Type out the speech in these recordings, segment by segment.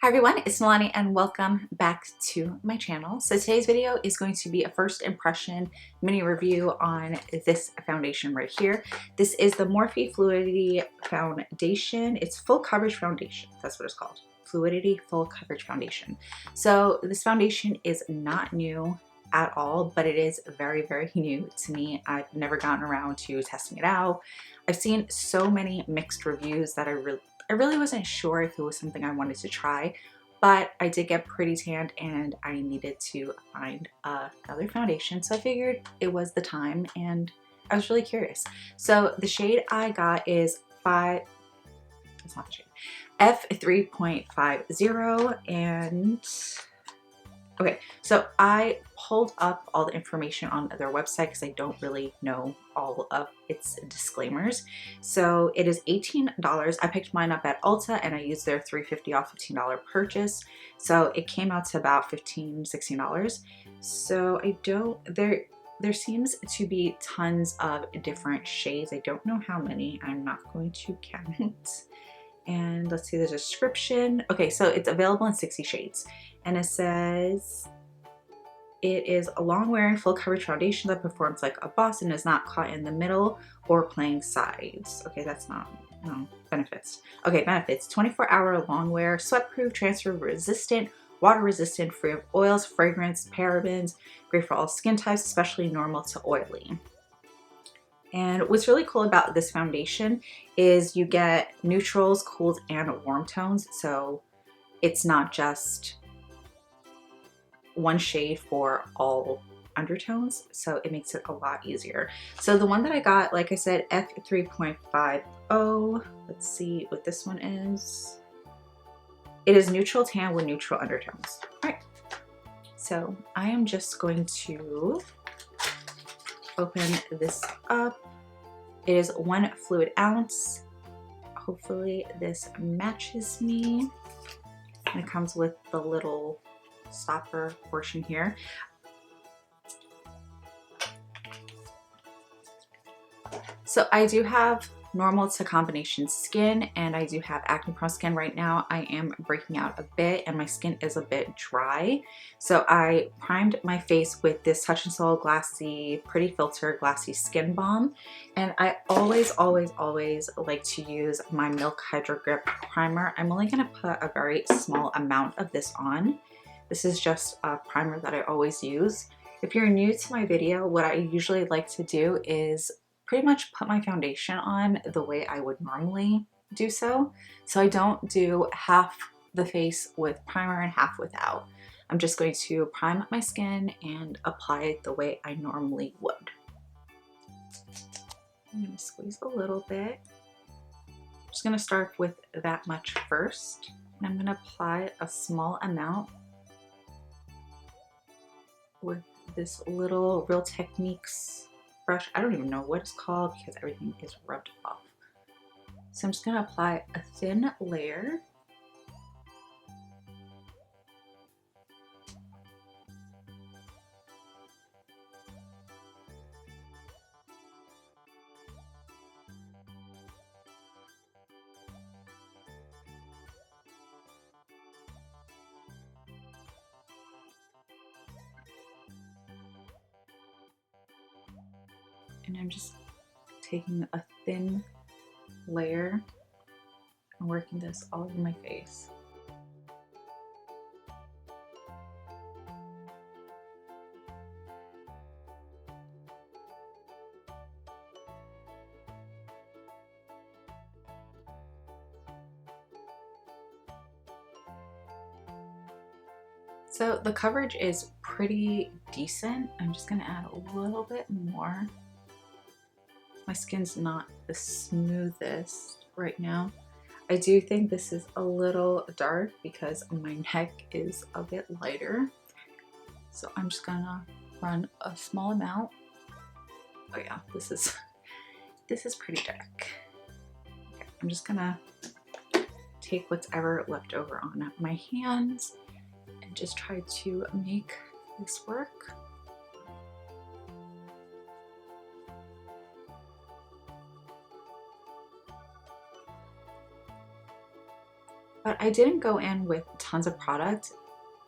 Hi everyone, it's Nalanie and welcome back to my channel. So today's video is going to be a first impression mini review on this foundation right here. This is the Morphe Fluidity foundation. It's full coverage foundation. That's what it's called. Fluidity full coverage foundation. So this foundation is not new at all, but it is very, very new to me. I've never gotten around to testing it out. I've seen so many mixed reviews that I really wasn't sure if it was something I wanted to try, but I did get pretty tanned and I needed to find another foundation. So I figured it was the time and I was really curious. So the shade I got is it's not the shade, F3.50 and okay, so I pulled up all the information on their website because I don't really know all of its disclaimers. So it is $18. I picked mine up at Ulta and I used their $3.50 off $15 purchase. So it came out to about $15, $16. So there seems to be tons of different shades. I don't know how many. I'm not going to count. And let's see the description. Okay, so it's available in 60 shades. And it says, it is a long wearing full coverage foundation that performs like a boss and is not caught in the middle or playing sides. Okay, that's not, no, benefits. Okay, benefits, 24-hour long wear, sweat proof, transfer resistant, water resistant, free of oils, fragrance, parabens, great for all skin types, especially normal to oily. And what's really cool about this foundation is you get neutrals, cools, and warm tones. So it's not just one shade for all undertones. So it makes it a lot easier. So the one that I got, like I said, F3.50. Let's see what this one is. It is neutral tan with neutral undertones. All right. So I am just going to open this up. It is 1 fluid ounce. Hopefully this matches me. And it comes with the little stopper portion here. So I do have normal to combination skin and I do have acne prone skin right now. I am breaking out a bit and my skin is a bit dry. So I primed my face with this Touch in Sol Glassy Pretty Filter Glassy Skin Balm. And I always like to use my Milk Hydro Grip Primer. I'm only gonna put a very small amount of this on. This is just a primer that I always use. If you're new to my video, what I usually like to do is pretty much put my foundation on the way I would normally do so. So I don't do half the face with primer and half without. I'm just going to prime my skin and apply it the way I normally would. I'm gonna squeeze a little bit. I'm just gonna start with that much first. And I'm gonna apply a small amount with this little Real Techniques brush. I don't even know what it's called because everything is rubbed off. So I'm just going to apply a thin layer. And I'm just taking a thin layer and working this all over my face. So the coverage is pretty decent. I'm just gonna add a little bit more. My skin's not the smoothest right now. I do think this is a little dark because my neck is a bit lighter. So I'm just gonna run a small amount. Oh yeah, this is pretty dark. Okay, I'm just gonna take whatever left over on my hands and just try to make this work. but I didn't go in with tons of product.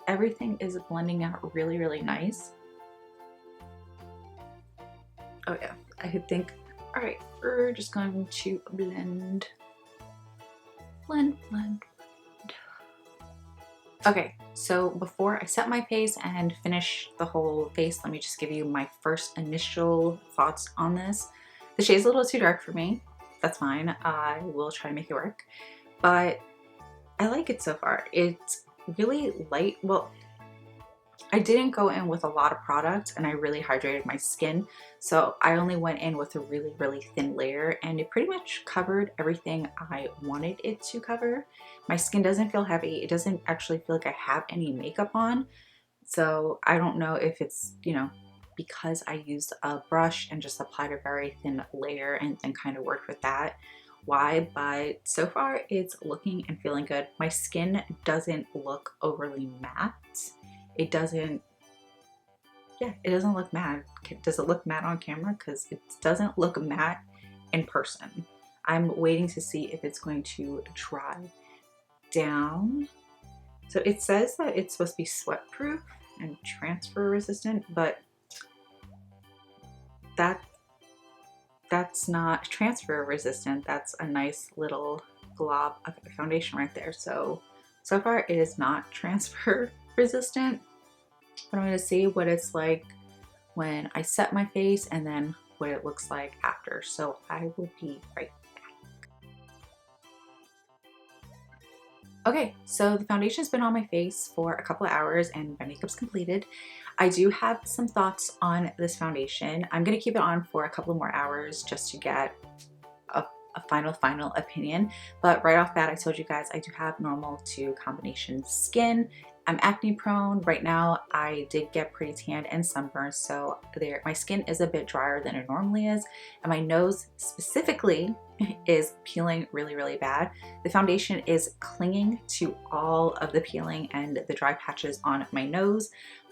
Everything is blending out really, really nice. Oh yeah, I think, all right, we're just going to blend. Okay, so before I set my face and finish the whole face, let me just give you my first initial thoughts on this. The shade's a little too dark for me. That's fine. I will try to make it work. But I like it so far. It's really light. Well, I didn't go in with a lot of product and I really hydrated my skin. So I only went in with a really, really thin layer and it pretty much covered everything I wanted it to cover. My skin doesn't feel heavy. It doesn't actually feel like I have any makeup on. So I don't know if it's, you know, because I used a brush and just applied a very thin layer and then kind of worked with that. Why? But so far it's looking and feeling good. My skin doesn't look overly matte. It doesn't, yeah, it doesn't look matte. Does it look matte on camera? Because it doesn't look matte in person. I'm waiting to see if it's going to dry down. So it says that it's supposed to be sweat proof and transfer resistant, but that's not transfer resistant. That's a nice little glob of foundation right there. So far it is not transfer resistant, but I'm going to see what it's like when I set my face and then what it looks like after. So I will be right back. Okay, so the foundation's been on my face for a couple of hours and my makeup's completed. I do have some thoughts on this foundation. I'm going to keep it on for a couple more hours just to get a final opinion. But right off bat, I told you guys I do have normal to combination skin. I'm acne prone. Right now, I did get pretty tanned and sunburned, so my skin is a bit drier than it normally is. And my nose specifically is peeling really, really bad. The foundation is clinging to all of the peeling and the dry patches on my nose,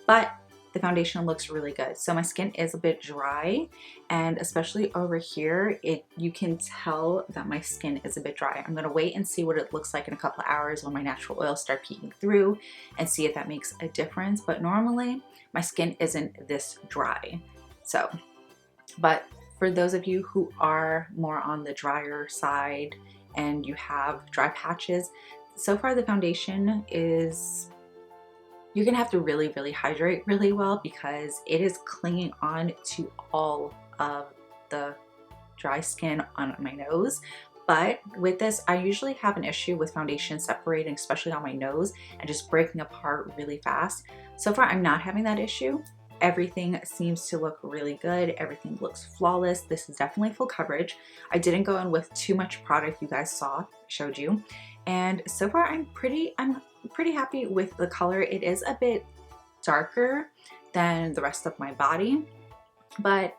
but the foundation looks really good. So my skin is a bit dry, and especially over here, you can tell that my skin is a bit dry. I'm gonna wait and see what it looks like in a couple of hours when my natural oils start peeking through and see if that makes a difference. But normally my skin isn't this dry. So, but for those of you who are more on the drier side and you have dry patches, so far the foundation is, you're gonna have to really, really hydrate really well because it is clinging on to all of the dry skin on my nose. But with this, I usually have an issue with foundation separating, especially on my nose, and just breaking apart really fast. So far, I'm not having that issue. Everything seems to look really good. Everything looks flawless. This is definitely full coverage. I didn't go in with too much product. You guys saw, I showed you. And so far, I'm pretty happy with the color. It is a bit darker than the rest of my body, but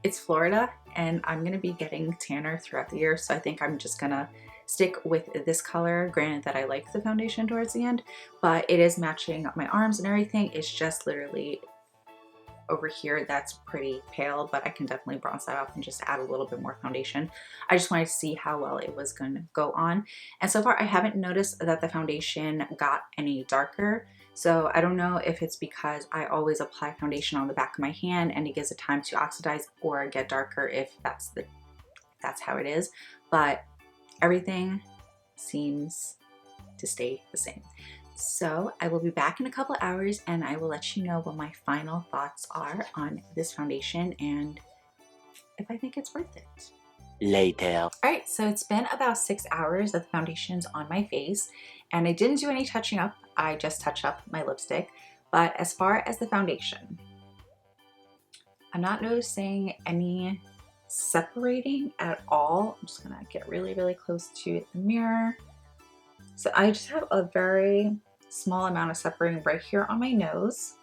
it's Florida and I'm gonna be getting tanner throughout the year, so I think I'm just gonna stick with this color. Granted that I like the foundation towards the end, but it is matching my arms and everything. It's just literally over here that's pretty pale, but I can definitely bronze that off and just add a little bit more foundation. I just wanted to see how well it was going to go on, and so far I haven't noticed that the foundation got any darker. So I don't know if it's because I always apply foundation on the back of my hand and it gives it time to oxidize or get darker, if that's how it is, but everything seems to stay the same. So I will be back in a couple hours and I will let you know what my final thoughts are on this foundation and if I think it's worth it. Later. All right, so it's been about 6 hours that the foundation's on my face and I didn't do any touching up. I just touched up my lipstick. But as far as the foundation, I'm not noticing any separating at all. I'm just gonna get really, really close to the mirror. So I just have a very small amount of separating right here on my nose.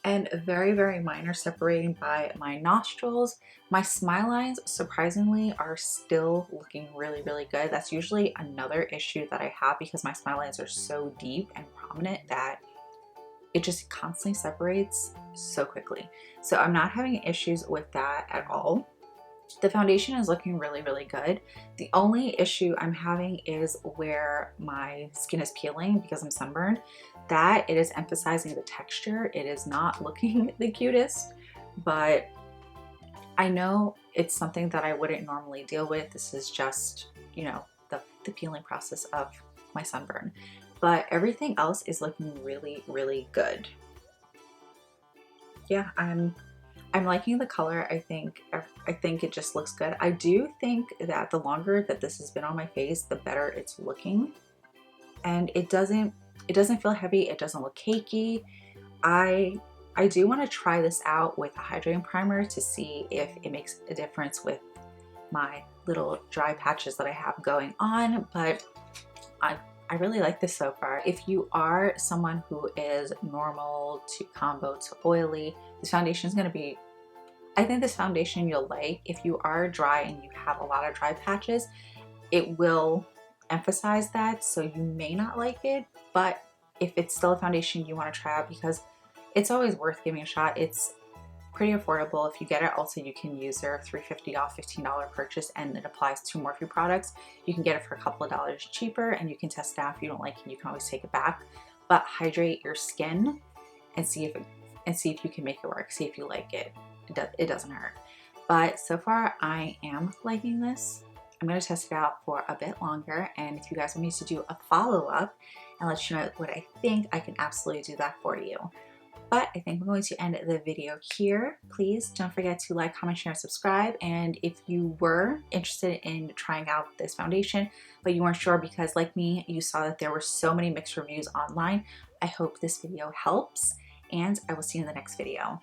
And very, very minor separating by my nostrils. My smile lines, surprisingly, are still looking really, really good. That's usually another issue that I have because my smile lines are so deep and prominent that it just constantly separates so quickly. So I'm not having issues with that at all. The foundation is looking really, really good. The only issue I'm having is where my skin is peeling because I'm sunburned. That it is emphasizing the texture. It is not looking the cutest, but I know it's something that I wouldn't normally deal with. This is just, you know, the peeling process of my sunburn. But everything else is looking really, really good. Yeah, I'm liking the color. I think it just looks good. I do think that the longer that this has been on my face, the better it's looking. And it doesn't feel heavy, it doesn't look cakey. I do want to try this out with a hydrating primer to see if it makes a difference with my little dry patches that I have going on, but I really like this so far. If you are someone who is normal to combo to oily, this foundation is going to be, I think this foundation you'll like. If you are dry and you have a lot of dry patches, it will emphasize that, so you may not like it, but if it's still a foundation you want to try out, because it's always worth giving a shot. It's pretty affordable. If you get it Ulta, you can use their $3.50 off $15 purchase, and it applies to Morphe products. You can get it for a couple of dollars cheaper, and you can test it out. If you don't like it, you can always take it back. But hydrate your skin and see if you can make it work. See if you like it. It doesn't hurt. But so far, I am liking this. I'm going to test it out for a bit longer, and if you guys want me to do a follow-up and let you know what I think, I can absolutely do that for you. But I think I'm going to end the video here. Please don't forget to like, comment, share, and subscribe. And if you were interested in trying out this foundation, but you weren't sure because like me, you saw that there were so many mixed reviews online, I hope this video helps, and I will see you in the next video.